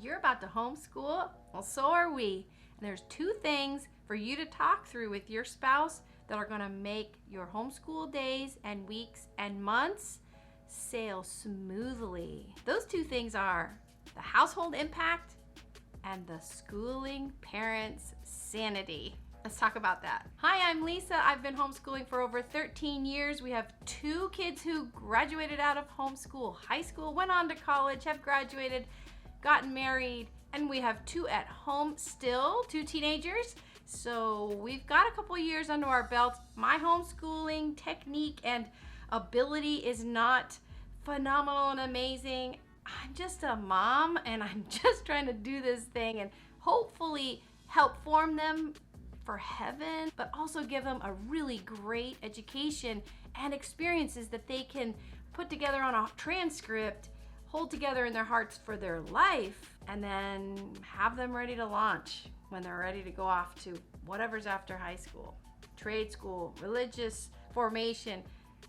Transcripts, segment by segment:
You're about to homeschool? Well, so are we. And there's two things for you to talk through with your spouse that are going to make your homeschool days and weeks and months sail smoothly. Those two things are the household impact and the schooling parents' sanity. Let's talk about that. Hi, I'm Lisa. I've been homeschooling for over 13 years. We have two kids who graduated out of homeschool high school, went on to college, have graduated, gotten married, and we have two at home still, two teenagers. So we've got a couple years under our belt. My homeschooling technique and ability is not phenomenal and amazing. I'm just a mom and I'm just trying to do this thing and hopefully help form them for heaven, but also give them a really great education and experiences that they can put together on a transcript, hold together in their hearts for their life, and then have them ready to launch when they're ready to go off to whatever's after high school, trade school, religious formation,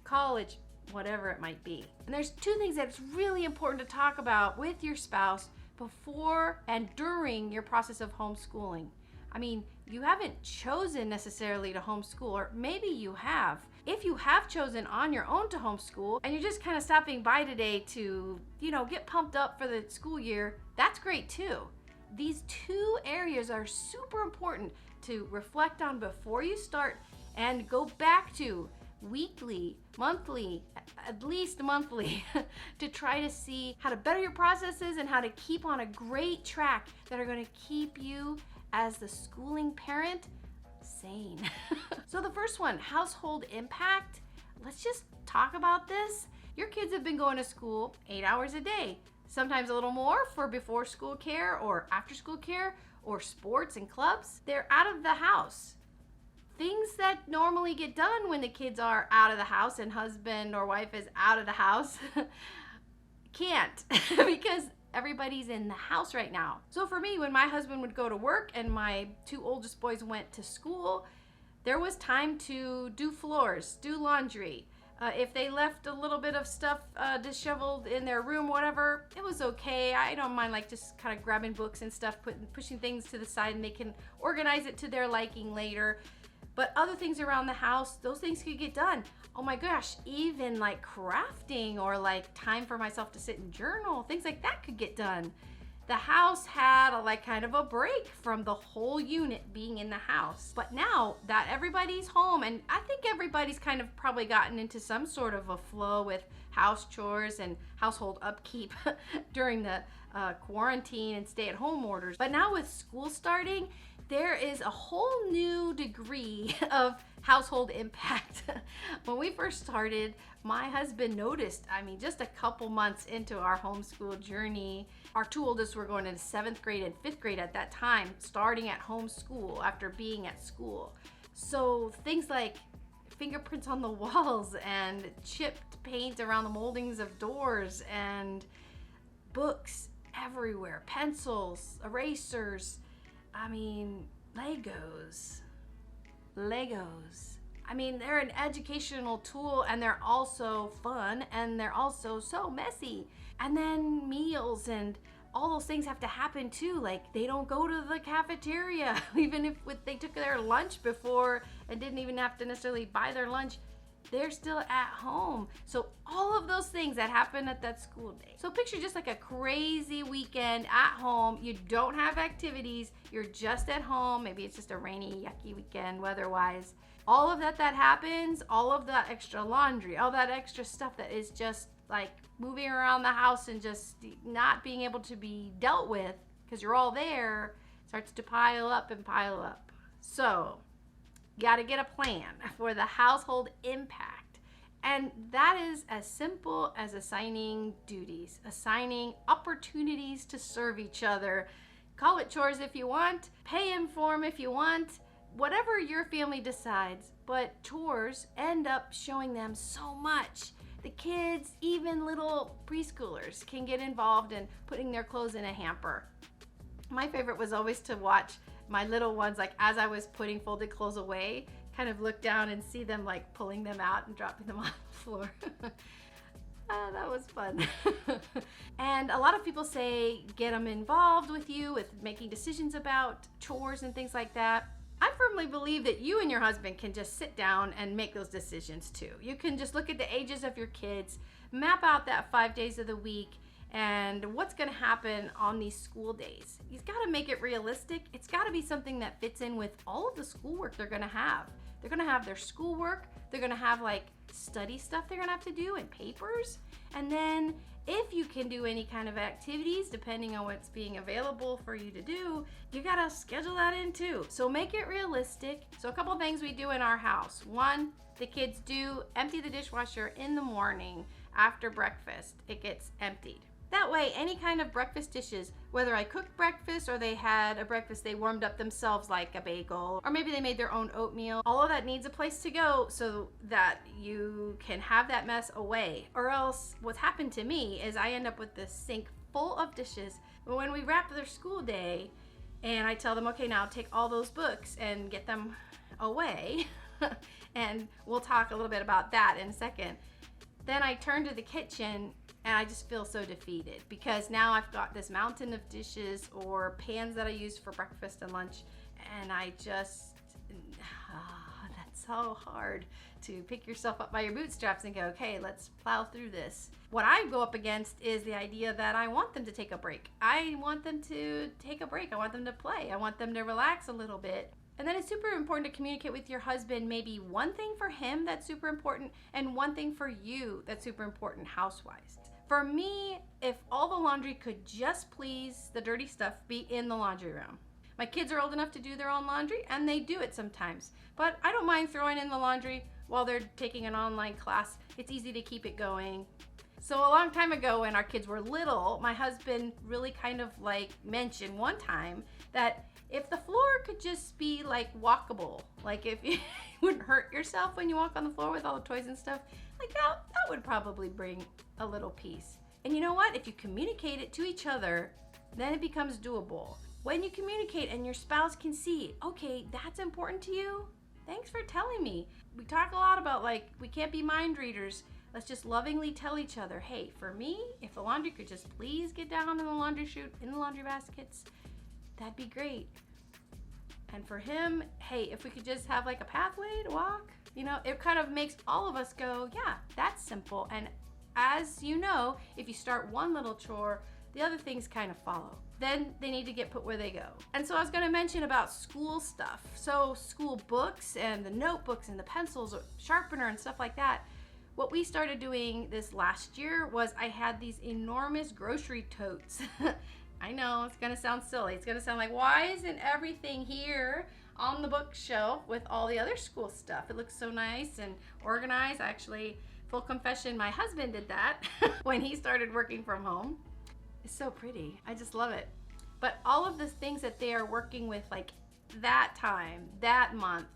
college, whatever it might be. And there's two things that it's really important to talk about with your spouse before and during your process of homeschooling. I mean, you haven't chosen necessarily to homeschool, or maybe you have. If you have chosen on your own to homeschool and you're just kind of stopping by today to, get pumped up for the school year, that's great too. These two areas are super important to reflect on before you start and go back to weekly, monthly, at least monthly, to try to see how to better your processes and how to keep on a great track that are going to keep you as the schooling parent sane. So the first one, household impact. Let's just talk about this. Your kids have been going to school 8 hours a day, sometimes a little more for before school care or after school care or sports and clubs. They're out of the house. Things that normally get done when the kids are out of the house and husband or wife is out of the house can't because everybody's in the house right now. So for me, when my husband would go to work and my two oldest boys went to school, there was time to do floors, do laundry. If they left a little bit of stuff disheveled in their room, whatever, it was okay. I don't mind just kind of grabbing books and stuff, pushing things to the side, and they can organize it to their liking later. But other things around the house, those things could get done. Oh my gosh, even crafting or time for myself to sit and journal, things like that could get done. The house had kind of a break from the whole unit being in the house. But now that everybody's home, and I think everybody's kind of probably gotten into some sort of a flow with house chores and household upkeep during the quarantine and stay-at-home orders. But now with school starting, there is a whole new degree of household impact. When we first started, my husband noticed, just a couple months into our homeschool journey, our two oldest were going into 7th grade and 5th grade at that time, starting at home school after being at school. So things like fingerprints on the walls and chipped paint around the moldings of doors and books everywhere, pencils, erasers, Legos. They're an educational tool, and they're also fun, and they're also so messy. And then meals and all those things have to happen too. They don't go to the cafeteria, even if they took their lunch before and didn't even have to necessarily buy their lunch. They're still at home. So all of those things that happen at that school day. So picture just a crazy weekend at home. You don't have activities. You're just at home. Maybe it's just a rainy, yucky weekend weather-wise. All of that happens, all of that extra laundry, all that extra stuff that is just moving around the house and just not being able to be dealt with because you're all there, starts to pile up and pile up. So you got to get a plan for the household impact. And that is as simple as assigning duties, assigning opportunities to serve each other. Call it chores if you want, pay them for them if you want, whatever your family decides. But chores end up showing them so much. The kids, even little preschoolers, can get involved in putting their clothes in a hamper. My favorite was always to watch my little ones, as I was putting folded clothes away, kind of look down and see them pulling them out and dropping them on the floor. That was fun. And a lot of people say get them involved with you with making decisions about chores and things like that. I firmly believe that you and your husband can just sit down and make those decisions too. You can just look at the ages of your kids, map out that 5 days of the week, and what's going to happen on these school days. You've got to make it realistic. It's got to be something that fits in with all of the schoolwork they're going to have. They're going to have their schoolwork. They're going to have like study stuff they're going to have to do and papers. And then if you can do any kind of activities, depending on what's being available for you to do, you got to schedule that in too. So make it realistic. So a couple things we do in our house. One, the kids do empty the dishwasher in the morning after breakfast. It gets emptied. That way, any kind of breakfast dishes, whether I cooked breakfast or they had a breakfast they warmed up themselves like a bagel, or maybe they made their own oatmeal, all of that needs a place to go so that you can have that mess away. Or else what's happened to me is I end up with this sink full of dishes. But when we wrap their school day and I tell them, okay, now take all those books and get them away, and we'll talk a little bit about that in a second, then I turn to the kitchen and I just feel so defeated because now I've got this mountain of dishes or pans that I use for breakfast and lunch, and I just, that's so hard to pick yourself up by your bootstraps and go, okay, let's plow through this. What I go up against is the idea that I want them to take a break. I want them to take a break. I want them to play. I want them to relax a little bit. And then it's super important to communicate with your husband, maybe one thing for him that's super important and one thing for you that's super important house-wise. For me, if all the laundry could just please the dirty stuff be in the laundry room. My kids are old enough to do their own laundry and they do it sometimes, but I don't mind throwing in the laundry while they're taking an online class. It's easy to keep it going. So a long time ago when our kids were little, my husband really kind of like mentioned one time that if the floor could just be like walkable, like if you wouldn't hurt yourself when you walk on the floor with all the toys and stuff, like that would probably bring a little peace. And you know what? If you communicate it to each other, then it becomes doable. When you communicate and your spouse can see, okay, that's important to you, thanks for telling me. We talk a lot about like, we can't be mind readers. Let's just lovingly tell each other, hey, for me, if the laundry could just please get down in the laundry chute, in the laundry baskets, that'd be great. And for him, hey, if we could just have like a pathway to walk, you know, it kind of makes all of us go, yeah, that's simple. And as you know, if you start one little chore, the other things kind of follow. Then they need to get put where they go. And so I was going to mention about school stuff. So school books and the notebooks and the pencils, or sharpener and stuff like that. What we started doing this last year was I had these enormous grocery totes. I know, it's gonna sound silly. It's gonna sound like, why isn't everything here on the bookshelf with all the other school stuff? It looks so nice and organized. Actually, full confession, my husband did that when he started working from home. It's so pretty. I just love it. But all of the things that they are working with, like that time, that month,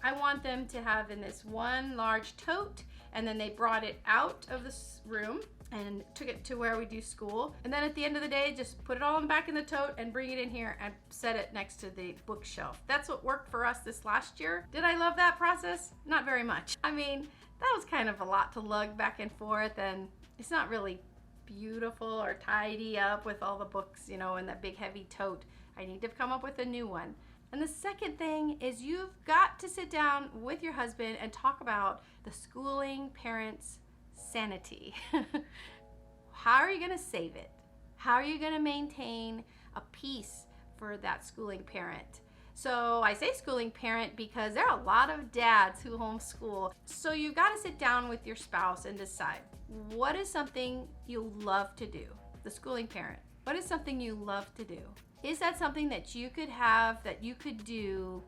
I want them to have in this one large tote, and then they brought it out of this room and took it to where we do school. And then at the end of the day, just put it all back in the tote and bring it in here and set it next to the bookshelf. That's what worked for us this last year. Did I love that process? Not very much. I mean, that was kind of a lot to lug back and forth, and it's not really beautiful or tidy up with all the books, you know, in that big heavy tote. I need to come up with a new one. And the second thing is you've got to sit down with your husband and talk about the schooling parents' sanity. How are you going to save it? How are you going to maintain a peace for that schooling parent? So I say schooling parent because there are a lot of dads who homeschool. So you've got to sit down with your spouse and decide, what is something you love to do? The schooling parent. What is something you love to do? Is that something that you could have, that you could do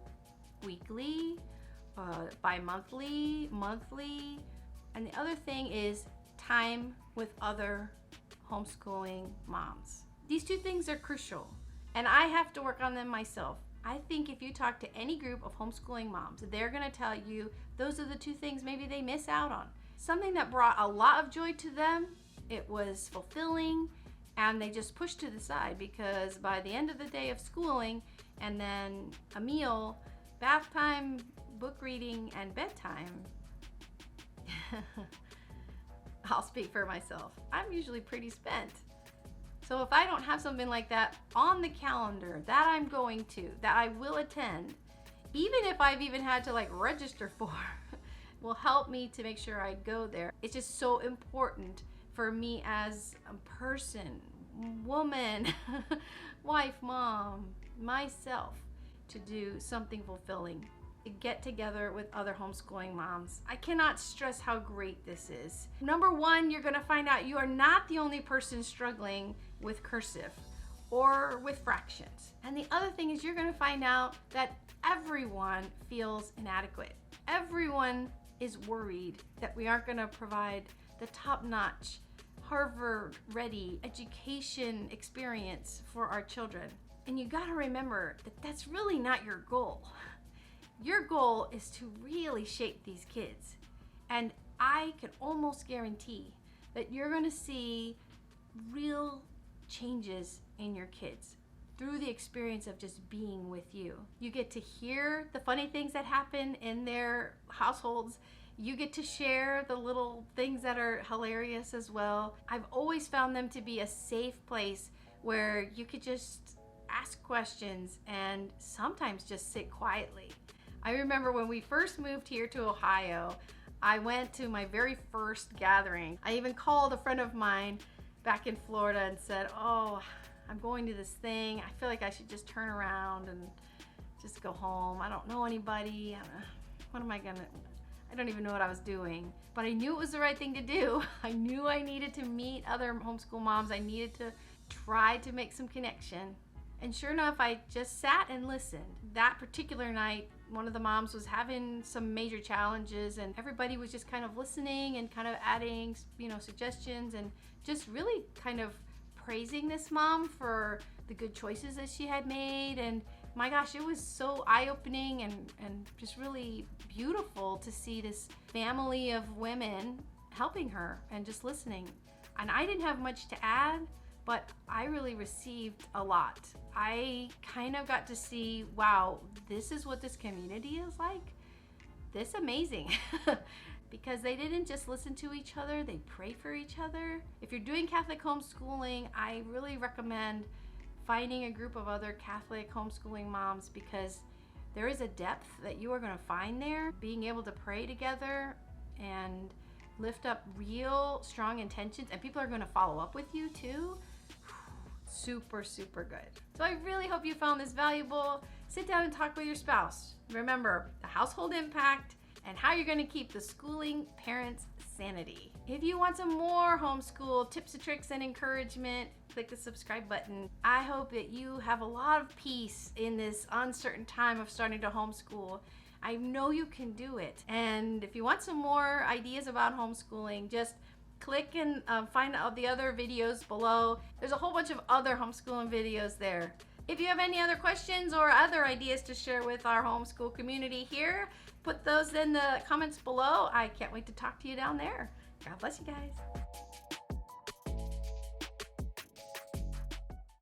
weekly, bi-monthly, monthly? And the other thing is time with other homeschooling moms. These two things are crucial, and I have to work on them myself. I think if you talk to any group of homeschooling moms, they're gonna tell you those are the two things maybe they miss out on. Something that brought a lot of joy to them, it was fulfilling, and they just pushed to the side because by the end of the day of schooling and then a meal, bath time, book reading, and bedtime, I'll speak for myself. I'm usually pretty spent. So if I don't have something like that on the calendar that I'm going to, that I will attend, even if I've even had to like register for, will help me to make sure I go there. It's just so important for me as a person, woman, wife, mom, myself, to do something fulfilling. Get together with other homeschooling moms. I cannot stress how great this is. Number one, you're gonna find out you are not the only person struggling with cursive or with fractions. And the other thing is you're gonna find out that everyone feels inadequate. Everyone is worried that we aren't gonna provide the top-notch, Harvard-ready education experience for our children. And you gotta remember that that's really not your goal. Your goal is to really shape these kids. And I can almost guarantee that you're gonna see real changes in your kids through the experience of just being with you. You get to hear the funny things that happen in their households. You get to share the little things that are hilarious as well. I've always found them to be a safe place where you could just ask questions and sometimes just sit quietly. I remember when we first moved here to Ohio, I went to my very first gathering. I even called a friend of mine back in Florida and said, oh, I'm going to this thing. I feel like I should just turn around and just go home. I don't know anybody. What am I gonna, I don't even know what I was doing. But I knew it was the right thing to do. I knew I needed to meet other homeschool moms. I needed to try to make some connection. And sure enough, I just sat and listened. That particular night, one of the moms was having some major challenges and everybody was just kind of listening and kind of adding, suggestions and just really kind of praising this mom for the good choices that she had made. And my gosh, it was so eye-opening and just really beautiful to see this family of women helping her and just listening. And I didn't have much to add, but I really received a lot. I kind of got to see, wow, this is what this community is like. This is amazing. Because they didn't just listen to each other, they pray for each other. If you're doing Catholic homeschooling, I really recommend finding a group of other Catholic homeschooling moms because there is a depth that you are gonna find there. Being able to pray together and lift up real strong intentions, and people are gonna follow up with you too. Super, super good. So I really hope you found this valuable. Sit down and talk with your spouse. Remember the household impact and how you're going to keep the schooling parents' sanity. If you want some more homeschool tips and tricks and encouragement, click the subscribe button. I hope that you have a lot of peace in this uncertain time of starting to homeschool. I know you can do it. And if you want some more ideas about homeschooling, just click and find out the other videos below. There's a whole bunch of other homeschooling videos there. If you have any other questions or other ideas to share with our homeschool community here, put those in the comments below. I can't wait to talk to you down there. God bless you guys.